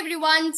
Everyone.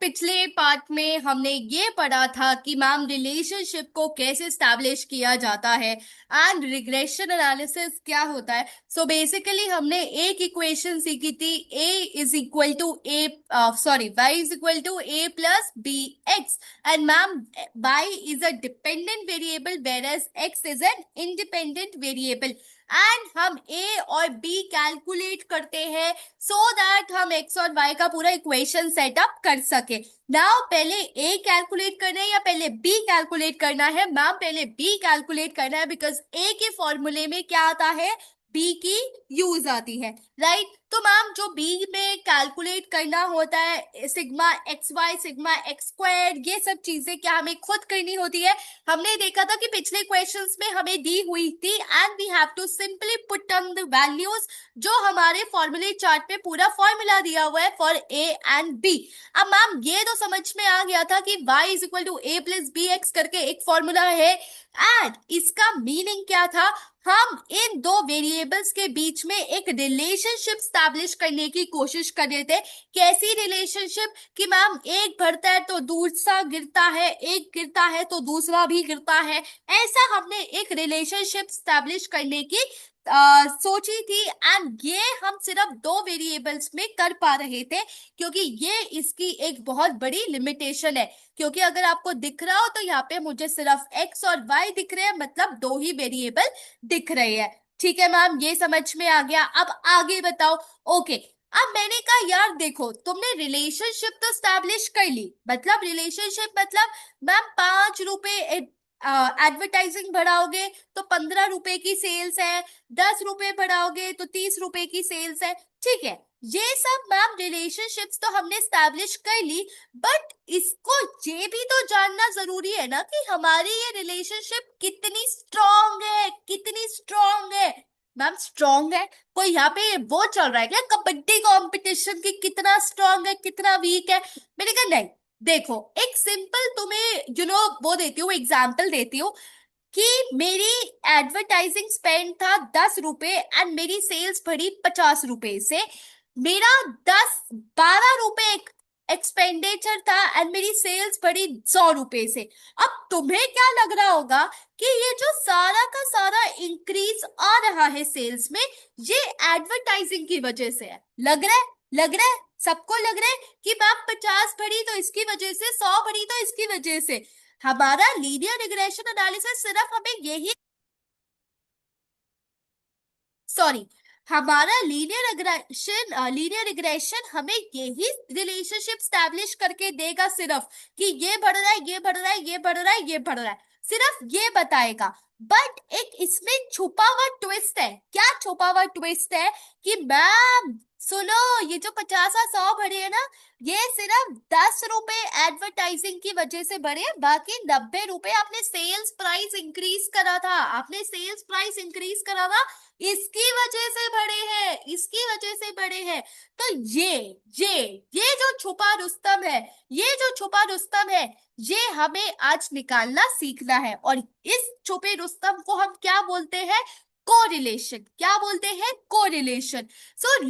पिछले part में हमने ये पढ़ा था कि मैम रिलेशनशिप को कैसे स्टैब्लिश किया जाता है एंड रिग्रेशन एनालिसिस क्या होता है। बेसिकली हमने एक इक्वेशन सीखी थी, a is equal to A y is equal to a plus B X. And ma'am y is a dependent variable whereas x is an independent variable. And हम a और b calculate करते हैं so that हम x और y का पूरा equation setup कर सके। नाउ पहले a कैलकुलेट करना है या पहले b कैलकुलेट करना है? मैम पहले b कैलकुलेट करना है, बिकॉज a के फॉर्मूले में क्या आता है, b की यूज आती है, राइट? तो मैम जो b में कैलकुलेट करना होता है, sigma X Y, sigma X square, ये सब चीजें क्या हमें खुद करनी होती है? हमने देखा था कि पिछले क्वेश्चंस में हमें दी हुई थी and we have to simply put on the values जो हमारे फॉर्मूले चार्ट पे पूरा फॉर्मूला दिया हुआ है फॉर ए एंड बी। अब मैम ये तो समझ में आ गया था कि y is equal to A plus B X करके एक फॉर्मूला है एंड इसका मीनिंग क्या था, हम इन दो वेरिएबल्स के बीच में एक रिलेशनशिप स्टैब्लिश करने की कोशिश कर रहे थे। कैसी रिलेशनशिप कि मैम एक बढ़ता है तो दूसरा गिरता है, एक गिरता है तो दूसरा भी गिरता है, ऐसा हमने एक रिलेशनशिप स्टैब्लिश करने की सोची थी। एंड ये हम सिर्फ दो वेरिएबल्स में कर पा रहे थे क्योंकि ये इसकी एक बहुत बड़ी लिमिटेशन है। क्योंकि अगर आपको दिख रहा हो तो यहाँ पे मुझे सिर्फ x और y दिख रहे हैं, मतलब दो ही वेरिएबल दिख रहे हैं। ठीक है मैम, ये समझ में आ गया। अब आगे बताओ। ओके, अब मैंने कहा यार देखो, तुमने रिलेशनशिप तो स्टैब्लिश कर ली, मतलब रिलेशनशिप मतलब मैम 5 रुपए एडवर्टाइजिंग बढ़ाओगे तो 15 रुपए की सेल्स है, 10 रुपए बढ़ाओगे तो 30 रुपए की सेल्स है। ठीक है, ये सब मैम रिलेशनशिप्स तो हमने स्टैब्लिश कर ली, बट इसको ये भी तो जानना जरूरी है ना कि हमारी ये रिलेशनशिप कितनी स्ट्रांग है, कितनी स्ट्रांग है। मैम स्ट्रांग है, कोई यहाँ पे वो चल रहा है क्या कबड्डी कंपटीशन की, कितना स्ट्रांग है कितना वीक है? मैंने कहा नहीं, देखो एक सिंपल तुम्हें वो देती हूँ, एग्जाम्पल देती हूँ कि मेरी एडवर्टाइजिंग स्पेंड था 10 रुपए एंड मेरी सेल्स बढ़ी 50 रुपए से। मेरा 10-12 रुपए एक्सपेंडिचर था एंड मेरी सेल्स बढ़ी 100 रुपए से। अब तुम्हें क्या लग रहा होगा कि ये जो सारा का सारा इंक्रीज आ रहा है सेल्स में, ये एडवर्टाइजिंग की वजह से है। लग रहा है, लग रहा है, सबको लग रहा है कि मैम 50 बढ़ी तो इसकी वजह से, 100 बढ़ी तो इसकी वजह से। हमारा लीनियर रिग्रेशन एनालिसिस सिर्फ हमें यही, सॉरी, हमारा लीनियर रिग्रेशन हमें यही रिलेशनशिप स्टैब्लिश करके देगा सिर्फ कि ये बढ़ रहा है, ये बढ़ रहा है, ये बढ़ रहा है, ये बढ़ रहा है, सिर्फ ये बताएगा। बट एक इसमें छुपा हुआ ट्विस्ट है। क्या छुपा हुआ ट्विस्ट है कि मैम सुनो, ये जो 50 और 100 बढ़े है ना, ये सिर्फ 10 रुपए एडवर्टाइजिंग की वजह से बढ़े, बाकी 90 रुपए आपने सेल्स प्राइस इंक्रीज करा था, आपने सेल्स प्राइस इंक्रीज करा था, इसकी वजह से बढ़े हैं, इसकी वजह से बढ़े हैं। तो ये जो छुपा रुस्तम है, ये जो छुपा रुस्तम है, ये हमें आज निकालना सीखना है। और इस छुपे रुस्तम को हम क्या बोलते हैं? कोरिलेशन। क्या बोलते हैं? कोरिलेशन। सो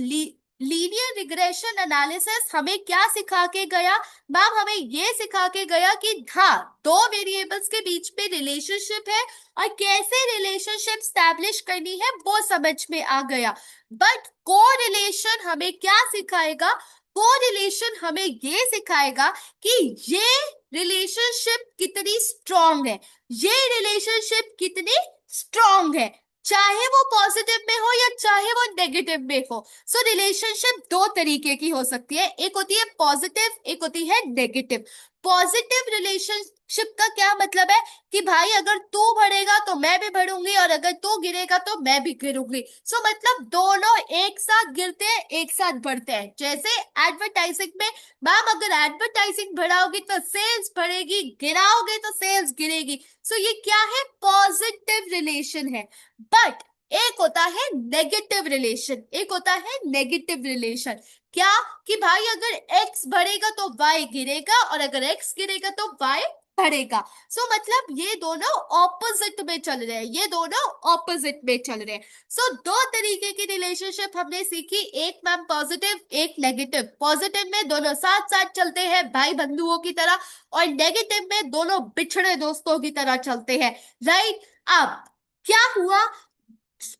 लीनियर रिग्रेशन एनालिसिस हमें क्या सिखा के गया? मैम हमें ये सिखा के गया कि हाँ, दो वेरिएबल्स के बीच में रिलेशनशिप है और कैसे रिलेशनशिप स्टैब्लिश करनी है वो समझ में आ गया। बट कोरिलेशन हमें क्या सिखाएगा? कोरिलेशन हमें ये सिखाएगा कि ये रिलेशनशिप कितनी स्ट्रांग है, ये रिलेशनशिप कितनी स्ट्रांग है, चाहे वो पॉजिटिव में हो या चाहे वो नेगेटिव में हो। सो रिलेशनशिप दो तरीके की हो सकती है, एक होती है पॉजिटिव, एक होती है नेगेटिव। पॉजिटिव रिलेशनशिप का क्या मतलब है कि भाई अगर तू बढ़ेगा तो मैं भी बढ़ूंगी और अगर तू गिरेगा तो मैं भी गिरूंगी। सो मतलब दोनों एक साथ गिरते हैं, एक साथ बढ़ते हैं। जैसे एडवर्टाइजिंग में, मैम अगर एडवर्टाइजिंग बढ़ाओगी तो सेल्स बढ़ेगी, गिराओगे तो सेल्स गिरेगी। सो ये क्या है? पॉजिटिव रिलेशन है। बट एक होता है नेगेटिव रिलेशन, एक होता है नेगेटिव रिलेशन। क्या कि भाई अगर x बढ़ेगा तो y गिरेगा और अगर x गिरेगा तो y बढ़ेगा। मतलब ये दोनों ऑपोजिट में चल रहे हैं, ये दोनों ऑपोजिट में चल रहे हैं। दो तरीके की रिलेशनशिप हमने सीखी, एक मैम पॉजिटिव, एक नेगेटिव। पॉजिटिव में दोनों साथ साथ चलते हैं भाई बंधुओं की तरह, और नेगेटिव में दोनों बिछड़े दोस्तों की तरह चलते हैं। राइट। अब क्या हुआ,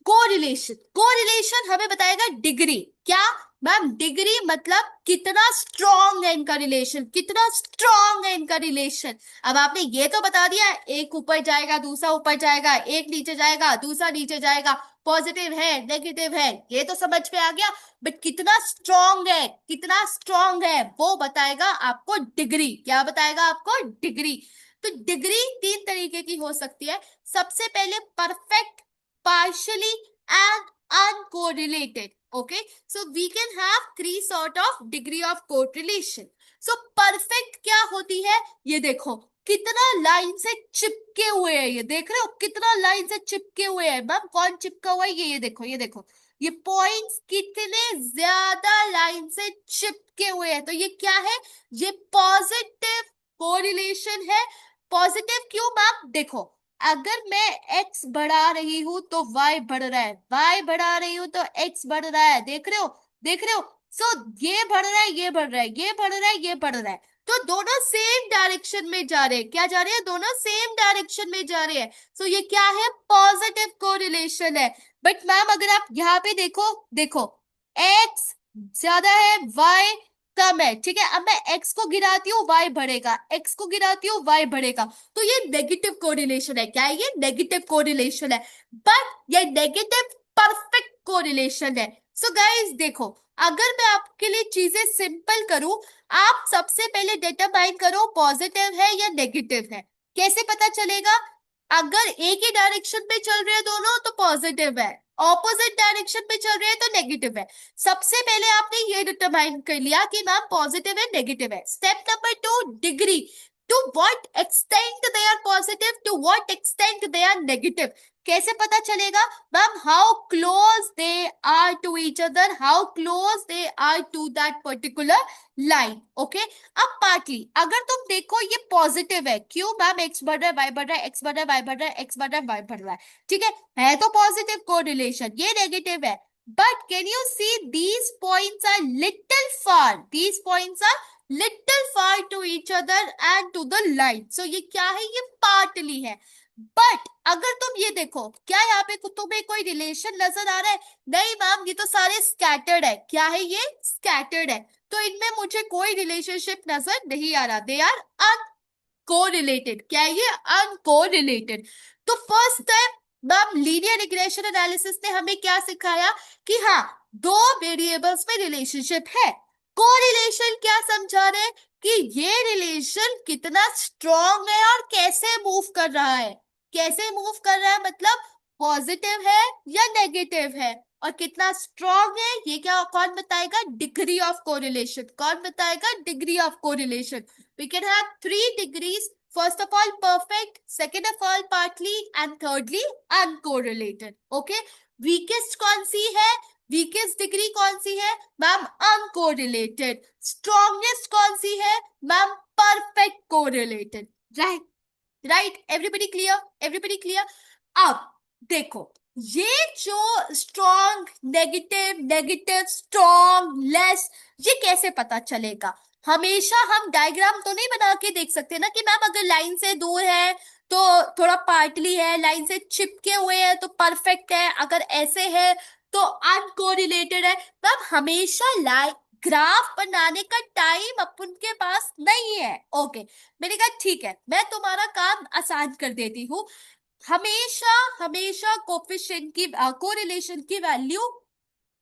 कोरिलेशन। कोरिलेशन हमें बताएगा डिग्री। क्या मैम, डिग्री मतलब कितना स्ट्रॉन्ग है इनका रिलेशन, कितना स्ट्रॉन्ग है इनका रिलेशन। अब आपने ये तो बता दिया, एक ऊपर जाएगा दूसरा ऊपर जाएगा, एक नीचे जाएगा दूसरा नीचे जाएगा, पॉजिटिव है नेगेटिव है, ये तो समझ में आ गया। बट कितना स्ट्रॉन्ग है, कितना स्ट्रॉन्ग है, वो बताएगा आपको डिग्री। क्या बताएगा आपको, डिग्री। तो डिग्री तीन तरीके की हो सकती है। सबसे पहले perfect, partially, and uncorrelated. Okay, so we can have three sort of degree of correlation. So perfect क्या होती है, ये देखो कितना लाइन से चिपके हुए हैं, ये देख रहे हो कितना लाइन से चिपके हुए हैं। मैम कौन चिपका हुआ है, ये देखो, ये देखो, ये पॉइंट्स कितने ज्यादा लाइन से चिपके हुए हैं। तो ये क्या है, ये पॉजिटिव कोरिलेशन है। पॉजिटिव क्यों मैम, देखो अगर मैं x बढ़ा रही हूं तो y बढ़ रहा है, y बढ़ा रही हूं तो x बढ़ रहा है, देख रहे हो, देख रहे हो। ये बढ़ रहा है, ये बढ़ रहा है, ये बढ़ रहा है, ये बढ़ रहा है, तो दोनों सेम डायरेक्शन में जा रहे हैं। क्या जा रहे हैं, दोनों सेम डायरेक्शन में जा रहे हैं। ये क्या है, पॉजिटिव कोरिलेशन है। बट मैम अगर आप यहाँ पे देखो, देखो x ज्यादा है y कम है, ठीक है। अब मैं x को गिराती हूँ y बढ़ेगा, x को गिराती हूँ y बढ़ेगा, तो ये नेगेटिव कोरिलेशन है। क्या है, ये नेगेटिव कोरिलेशन है। बट ये नेगेटिव परफेक्ट कोरिलेशन है। गाइस देखो, अगर मैं आपके लिए चीजें सिंपल करूं, आप सबसे पहले डिटरमाइन करो पॉजिटिव है या नेगेटिव है। कैसे पता चलेगा, अगर एक ही डायरेक्शन पे चल रहे हैं दोनों तो पॉजिटिव है, ऑपोजिट डायरेक्शन पे चल रहे हैं तो नेगेटिव है। सबसे पहले आपने ये डिटरमाइन कर लिया कि मैम पॉजिटिव है नेगेटिव है। Step number 2, degree. To what extent they are positive, to what extent they are negative. कैसे पता चलेगा ma'am, how close they are to each other, how close they are to that particular line. Okay, अब partly अगर तुम देखो ये positive है, क्यों मैम, एक्स बढ़ रहा है वाई बढ़ रहा है, एक्स बढ़ रहा है वाई बढ़ रहा है, एक्स बढ़ रहा है वाई बढ़ रहा है, ठीक है तो पॉजिटिव कोरिलेशन। ये नेगेटिव है, but can you see these points are little far, these points are little far to each other and to the line. ये क्या है, ये पार्टली है। बट अगर तुम ये देखो, क्या यहाँ पे तुम्हें कोई रिलेशन नजर आ रहा है, नहीं मैम ये तो सारे स्कैटर्ड है। क्या है, ये स्कैटर्ड है, तो इनमें मुझे कोई रिलेशनशिप नजर नहीं आ रहा, दे आर अनकोरिलेटेड। क्या है ये, अनकोरिलेटेड। तो first step ma'am linear regression analysis ने हमें क्या सिखाया कि हाँ, दो वेरिएबल्स में रिलेशनशिप है। कोरिलेशन क्या समझा रहे, कि ये रिलेशन कितना स्ट्रॉन्ग है और कैसे मूव कर रहा है। कैसे मूव कर रहा है मतलब पॉजिटिव है या नेगेटिव है, और कितना स्ट्रॉन्ग है ये क्या कौन बताएगा, डिग्री ऑफ कोरिलेशन। कौन बताएगा, degree of correlation. We can have 3 degrees, first of all perfect, second of all partly, and thirdly uncorrelated. Okay, weakest कौन सी है, वीकेस्ट डिग्री कौन सी है मैम, अनकोरिलेटेड। स्ट्रॉन्गेस्ट कौन सी है ma'am, perfect correlated. Right, right, everybody clear, everybody clear. अब देखो, ये जो strong negative, negative strong less, ये कैसे पता चलेगा। हमेशा हम डायग्राम तो नहीं बना के देख सकते ना, कि मैम अगर लाइन से दूर है तो थोड़ा पार्टली है, लाइन से चिपके हुए हैं तो परफेक्ट है, अगर ऐसे है तो अनकोरिलेटेड है। मैम हमेशा लाइन ग्राफ बनाने का टाइम अपन के पास नहीं है। ओके, मैंने कहा ठीक है, मैं तुम्हारा काम आसान कर देती हूँ। हमेशा हमेशा कोफिशिएंट की कोरिलेशन की वैल्यू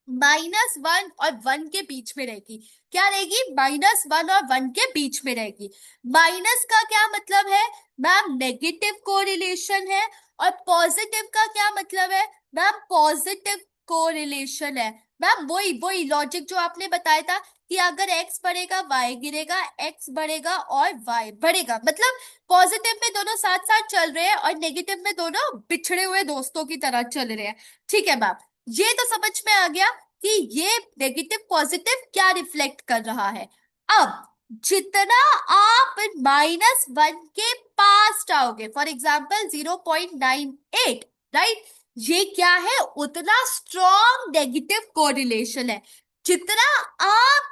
-1 और 1 के बीच में रहेगी। क्या रहेगी, -1 और 1 के बीच में रहेगी। माइनस का क्या मतलब है मैम, नेगेटिव कोरिलेशन है, और पॉजिटिव का क्या मतलब है मैम, पॉजिटिव कोरिलेशन है। मैम वही वही लॉजिक जो आपने बताया था कि अगर x बढ़ेगा y गिरेगा, x बढ़ेगा और y बढ़ेगा, मतलब पॉजिटिव में दोनों साथ साथ चल रहे हैं और नेगेटिव में दोनों बिछड़े हुए दोस्तों की तरह चल रहे हैं। ठीक है मैम, ये तो समझ में आ गया कि ये नेगेटिव पॉजिटिव क्या रिफ्लेक्ट कर रहा है। अब जितना आप -1 के पास जाओगे, फॉर एग्जाम्पल 0.98, राइट, ये क्या है, उतना स्ट्रॉन्ग नेगेटिव कोरिलेशन है। जितना आप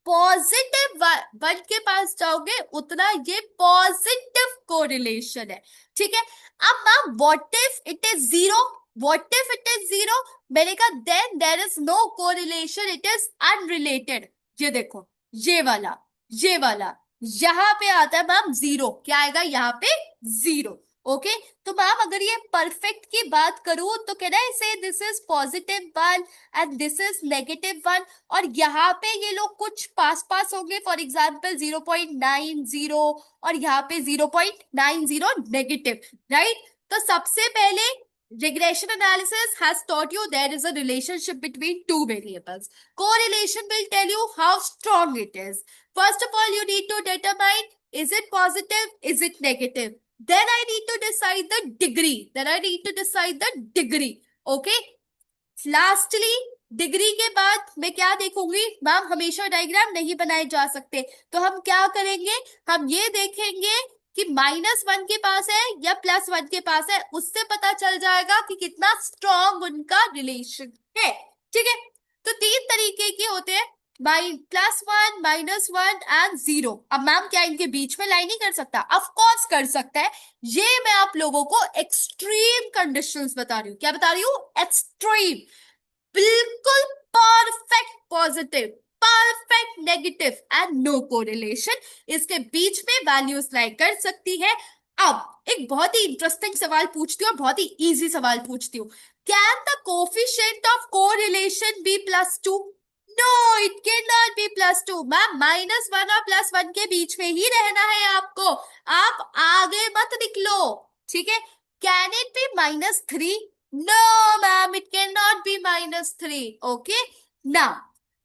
पॉजिटिव 1 के पास जाओगे उतना ये पॉजिटिव कोरिलेशन है। ठीक है। अब ma'am what if it is zero, what if it is zero, मैंने कहा then there is no correlation, it is unrelated. ये देखो, ये वाला, ये वाला, यहां पे आता है मैम जीरो, क्या आएगा यहाँ पे, जीरो। ओके, तो मैम अगर ये परफेक्ट की बात करूं तो कैन आई से this is +1 and this is -1, और यहाँ पे ये लोग कुछ पास पास होंगे, फॉर एग्जाम्पल 0.90 और यहाँ पे 0.90 नेगेटिव, राइट। तो सबसे पहले regression analysis has taught you there is a relationship between two variables. Correlation will tell you how strong it is. First of all, you need to determine, is it positive, is it negative? Then I need to decide the degree. Okay. Lastly, degree के बाद मैं क्या देखूंगी ma'am, हमेशा diagram नहीं बनाए जा सकते, तो हम क्या करेंगे, हम ये देखेंगे कि -1 के पास है या +1 के पास है, उससे पता चल जाएगा कि कितना स्ट्रॉन्ग उनका रिलेशन है। ठीक है। तो 3 तरीके के होते हैं, +1, -1 एंड 0। अब मैम क्या इनके बीच में लाइन नहीं कर सकता? ऑफ कोर्स कर सकता है। ये मैं आप लोगों को एक्सट्रीम कंडीशंस बता रही हूँ। क्या बता रही हूँ? एक्सट्रीम, बिल्कुल perfect positive, perfect negative and no correlation, इसके बीच में वैल्यूज लाई कर सकती है। अब एक बहुत ही इंटरेस्टिंग सवाल पूछती हूँ, बहुत ही इजी सवाल पूछती हूँ। Can the coefficient of correlation be +2? No, it can not be +2। Ma'am -1 और +1 के बीच में ही रहना है आपको, आप आगे मत निकलो। ठीक है। Can it be -3? No ma'am, it can not be -3। Okay ना,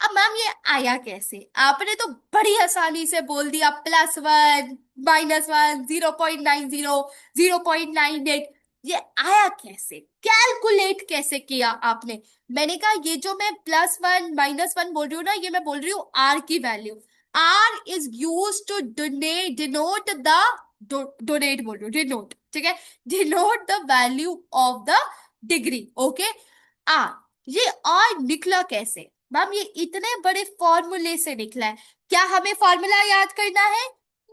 अब मैम ये आया कैसे? आपने तो बड़ी आसानी से बोल दिया +1, -1, 0.90, 0.98। ये आया कैसे, कैलकुलेट कैसे किया आपने? मैंने कहा ये जो मैं +1 -1 बोल रही हूँ ना, ये मैं बोल रही हूँ आर की value. R is use to denote the, donate बोल रही हूँ, डिनोट, ठीक है, denote the value of the degree. Okay, आ ये और निकला कैसे मैम? ये इतने बड़े फॉर्मूले से निकला है। क्या हमें फॉर्मूला याद करना है?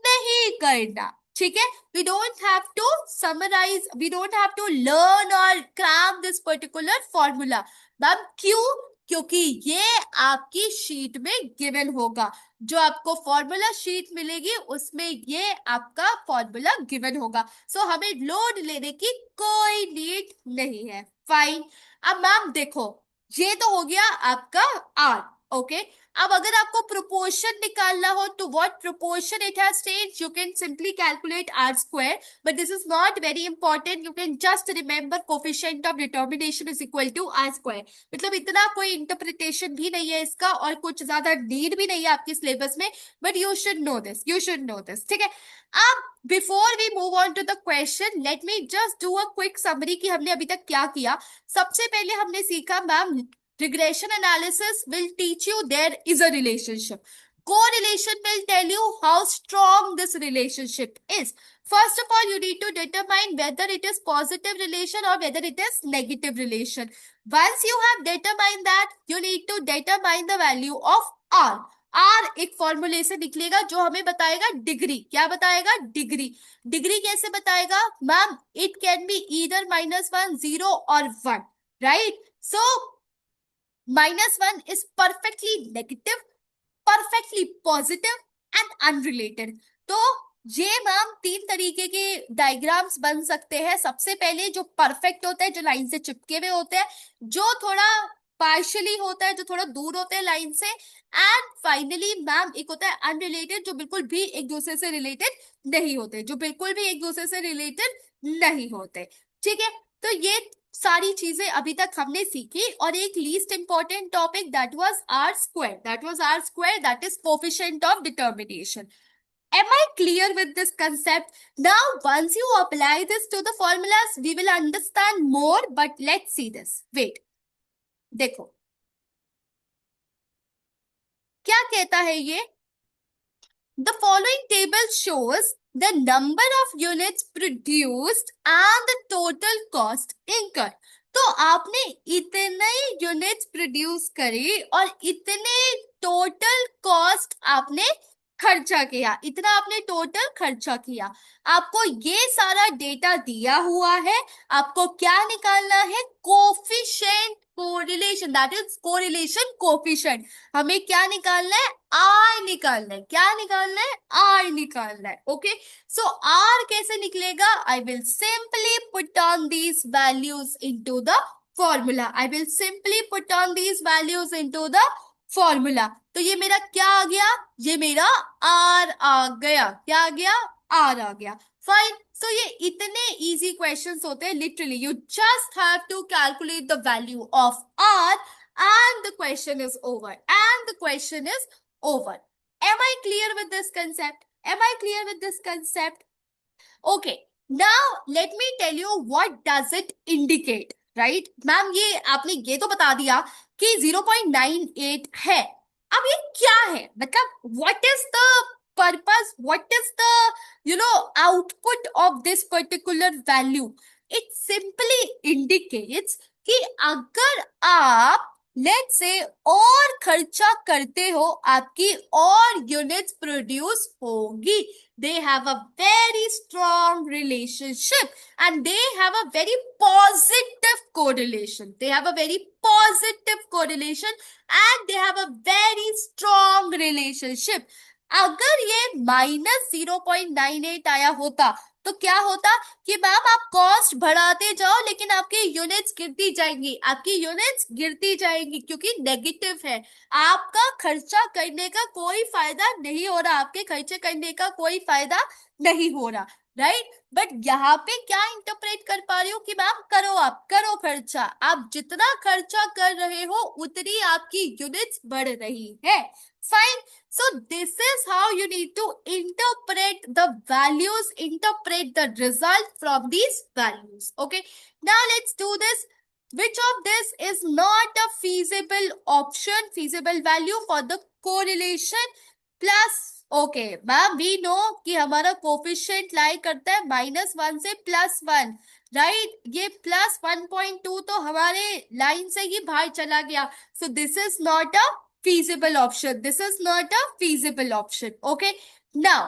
नहीं करना। ठीक है, we don't have to summarize, we don't have to learn और cram this particular formula. Ma'am क्यों? क्योंकि ये आपकी शीट में गिवन होगा, जो आपको फॉर्मूला शीट मिलेगी उसमें ये आपका फॉर्मूला गिवन होगा। सो हमें लोड लेने की कोई नीड नहीं है। फाइन। अब मैम देखो, ये तो हो गया आपका आर। ओके, अब अगर आपको प्रोपोर्शन निकालना हो तो what proportion it has changed, you can simply calculate R square, but this is not very important. You can just remember coefficient of determination is equal to R square. मतलब इतना कोई interpretation भी नहीं है इसका, और कुछ ज्यादा नीड भी नहीं है आपके सिलेबस में, but you should know this, you should know this. ठीक है। अब before we move on to the question, let me just do a quick summary कि हमने अभी तक क्या किया। सबसे पहले हमने सीखा ma'am, regression analysis will teach you there is a relationship. Correlation will tell you how strong this relationship is. First of all, you need to determine whether it is positive relation or whether it is negative relation. Once you have determined that, you need to determine the value of R. R एक फॉर्मूले से निकलेगा जो हमें बताएगा degree. क्या बताएगा? Degree. Degree कैसे बताएगा ma'am? It can be either -1, 0 और 1, right? So -1 is perfectly negative, perfectly positive and unrelated. तो ये मैम 3 तरीके के डायग्राम्स बन सकते हैं। सबसे पहले जो परफेक्ट होता है, जो लाइन से चिपके हुए होते हैं, जो थोड़ा पार्शियली होता है, जो थोड़ा दूर होते हैं लाइन से, एंड फाइनली मैम एक होता है अनरिलेटेड, जो बिल्कुल भी एक दूसरे से रिलेटेड नहीं होते, जो बिल्कुल भी एक दूसरे से रिलेटेड नहीं होते। ठीक है, तो ये सारी चीजें अभी तक हमने सीखी, और एक least important topic that was R square, that is coefficient of determination. Am I clear with this concept? Now, once you apply this to the formulas, we will understand more, but let's see this. Wait. देखो, क्या कहता है ये? The following table shows the number of units produced and the total cost incurred. तो आपने इतने units produce करे और इतने टोटल कॉस्ट आपने खर्चा किया, इतना आपने टोटल खर्चा किया। आपको ये सारा डेटा दिया हुआ है, आपको क्या निकालना है? Coefficient correlation, that is correlation coefficient. हमें क्या निकालना है? आर निकालना है। क्या निकालना है? आर निकालना है। ओके, सो आर कैसे निकलेगा? I will simply put on these values into the formula. I will simply put on these values into the formula. तो ये मेरा क्या आ गया? ये मेरा आर आ गया। क्या आ गया? आर आ गया। फाइन। सो ये इतने इजी क्वेश्चंस होते हैं, literally you just have to calculate the value of R and the question is over, and the question is over. Am I clear with this concept? Am I clear with this concept? Okay, now let me tell you what does it indicate, right? Ma'am ये आपने ये तो बता दिया कि 0.98 है। अब ये क्या है? मतलब what is the purpose, what is the output of this particular value? It simply indicates कि अगर आप लेट्स से और खर्चा करते हो, आपकी और यूनिट्स प्रोड्यूस होगी। They have a very strong relationship and they have a very positive correlation. They have a very positive correlation and they have a very strong relationship. अगर ये -0.98 आया होता तो क्या होता कि मैम आप कॉस्ट बढ़ाते जाओ लेकिन आपकी यूनिट्स गिरती जाएंगी, आपकी यूनिट्स गिरती जाएंगी क्योंकि नेगेटिव है। आपका खर्चा करने का कोई फायदा नहीं हो रहा, आपके खर्चे करने का कोई फायदा नहीं हो रहा, राइट? बट यहाँ पे क्या इंटरप्रेट कर पा रही हो कि मैम करो, आप करो खर्चा, आप जितना खर्चा कर रहे हो उतनी आपकी यूनिट्स बढ़ रही है। Fine. So this is how you need to interpret the values, interpret the result from these values. Okay. Now let's do this. Which of this is not a feasible option, feasible value for the correlation plus? Okay, ma'am, we know कि हमारा coefficient लाई करता है -1 से +1, right? ये +1.2 तो हमारे line से ही बाहर चला गया। So this is not a feasible option. This is not a feasible option. Okay. Now,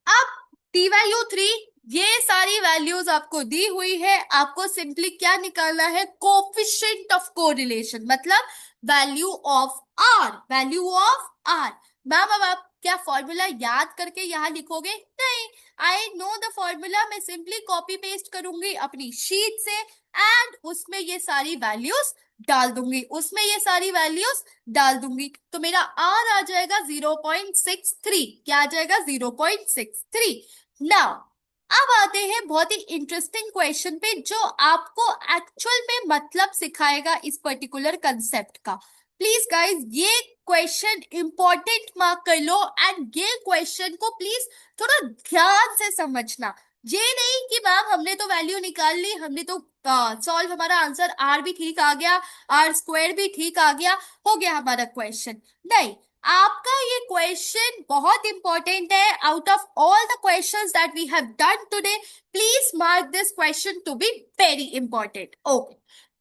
अब t value 3, ये सारी वैल्यूज आपको दी हुई है। आपको सिंपली क्या निकालना है? कोफिशिएंट ऑफ कोरिलेशन, मतलब value of R, value of R. Ma'am अब आप क्या फॉर्मूला याद करके यहाँ लिखोगे? नहीं, आई नो द फॉर्मूला। मैं सिंपली कॉपी पेस्ट करूंगी अपनी शीट से एंड उसमें ये सारी वैल्यूज डाल दूंगी, उसमें ये सारी वैल्यूज डाल दूंगी। तो मेरा आर आ जाएगा 0.63। क्या आ जाएगा? 0.63। नाउ अब आते हैं बहुत ही इंटरेस्टिंग क्वेश्चन पे जो आपको एक्चुअल में मतलब सिखाएगा इस पर्टिकुलर कंसेप्ट का। प्लीज गाइज ये क्वेश्चन इंपॉर्टेंट मार्क कर लो एंड ये क्वेश्चन को प्लीज थोड़ा ध्यान से समझना। ये नहीं कि मैम हमने तो वैल्यू निकाल ली, हमने तो सॉल्व, हमारा आंसर आर भी ठीक आ गया, आर स्क्वायर भी ठीक आ गया, हो गया हमारा क्वेश्चन। नहीं, आपका ये क्वेश्चन बहुत इंपॉर्टेंट है। Out of all the questions that we have done today, please mark this question to be very important. Okay,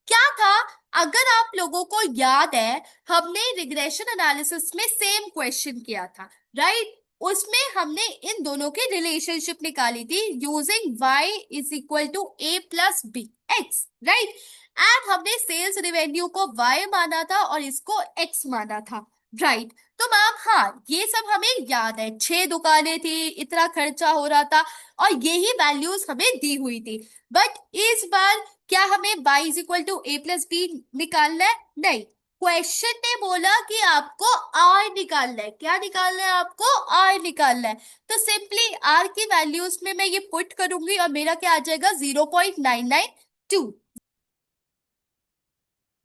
क्या था? अगर आप लोगों को याद है, हमने रिग्रेशन एनालिसिस में सेम क्वेश्चन किया था, राइट? उसमें हमने इन दोनों की रिलेशनशिप निकाली थी using y is equal to a plus B X, right? And हमने सेल्स रेवेन्यू को y माना था और इसको x माना था, राइट? तो मैम हाँ, ये सब हमें याद है, 6 दुकानें थी, इतना खर्चा हो रहा था और यही वैल्यूज हमें दी हुई थी। बट इस बार क्या हमें y is equal to a plus B निकालना है? नहीं, क्वेश्चन ने बोला कि आपको आर निकालना है। क्या निकालना है? आपको आर निकालना है। तो सिंपली आर की वैल्यूज में मैं ये पुट करूंगी और मेरा क्या आ जाएगा? 0.992।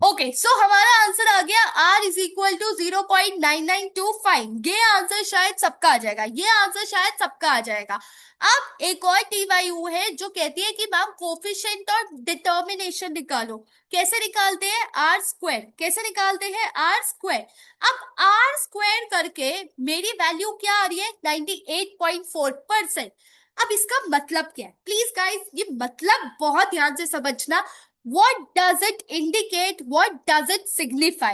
ओके, सो हमारा आंसर आ गया r इज इक्वल टू 0.9925। ये आंसर शायद सबका आ जाएगा, ये आंसर शायद सबका आ जाएगा। अब एक और टीवायू है जो कहती है कि मैम कोफिशिएंट और डिटर्मिनेशन निकालो। कैसे निकालते हैं? R square. कैसे निकालते हैं? R square. अब आर स्क्वायर करके मेरी वैल्यू क्या आ रही है? 98.4%। अब इसका मतलब क्या है? प्लीज गाइस, ये मतलब बहुत ध्यान से समझना। What does it indicate? What does it signify?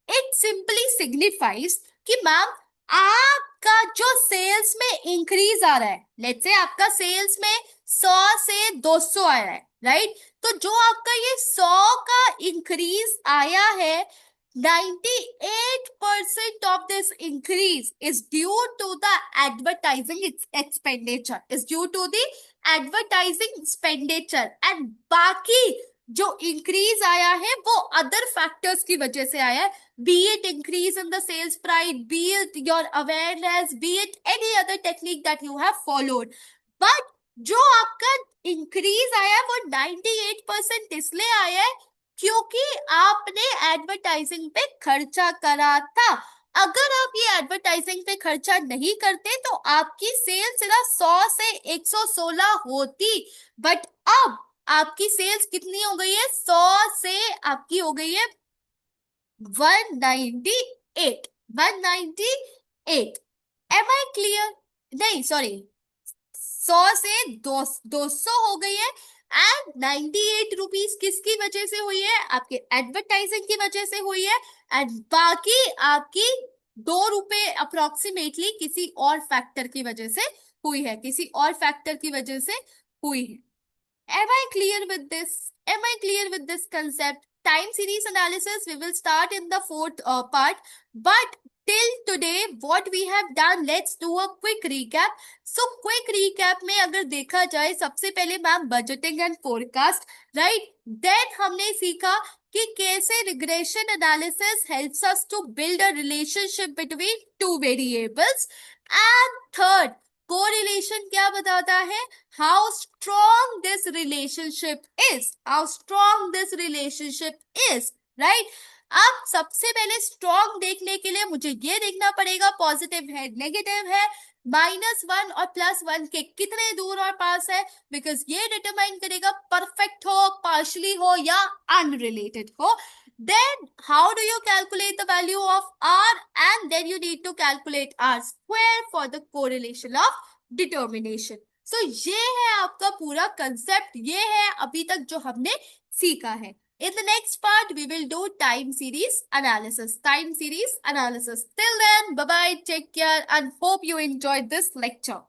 It simply signifies कि मैम आपका जो सेल्स में इंक्रीज आ रहा है, लेट्स से आपका सेल्स में 100 से 200 आ रहा है, राइट? तो जो आपका ये 100 का इंक्रीज आया है, 98% of this increase is due to the advertising expenditure, is due to the advertising expenditure, and बाकी जो इंक्रीज आया है वो अदर फैक्टर्स की वजह से आया है, be it increase in the sales price, be it your awareness, be it any other technique that you have followed. But जो आपका इंक्रीज आया है वो 98% इसलिए आया है क्योंकि आपने एडवर्टाइजिंग पे खर्चा करा था। अगर आप ये एडवर्टाइजिंग पे खर्चा नहीं करते तो आपकी सेल सिर्फ 100 से 116 होती, बट अब आपकी सेल्स कितनी हो गई है? 100 से आपकी हो गई है 198। 198। Am I clear? नहीं सॉरी, 100 से 200 हो गई है। एंड 98 रुपीज किसकी वजह से हुई है? आपके एडवर्टाइजिंग की वजह से हुई है। एंड बाकी आपकी 2 रुपए अप्रोक्सीमेटली किसी और फैक्टर की वजह से हुई है, किसी और फैक्टर की वजह से हुई है। Am I clear with this? Am I clear with this concept? Time series analysis we will start in the fourth part. But till today, what we have done, let's do a quick recap. So quick recap में अगर देखा जाए, सबसे पहले ma'am budgeting and forecast, right? Then हमने सीखा कि कैसे regression analysis helps us to build a relationship between two variables. And third, correlation क्या बताता है? How strong this relationship is, how strong this relationship is, right? अब सबसे पहले स्ट्रॉन्ग देखने के लिए मुझे ये देखना पड़ेगा पॉजिटिव है नेगेटिव है, -1 और +1 के कितने दूर और पास है, बिकॉज ये डिटरमाइन करेगा परफेक्ट हो, पार्शली हो या अनरिलेटेड हो। Then how do you calculate the value of R? And then you need to calculate R square for the correlation of determination. So ये है आपका पूरा concept, ये है अभी तक जो हमने सीखा है। In the next part, we will do time series analysis. Time series analysis. Till then, bye bye, take care, and hope you enjoyed this lecture.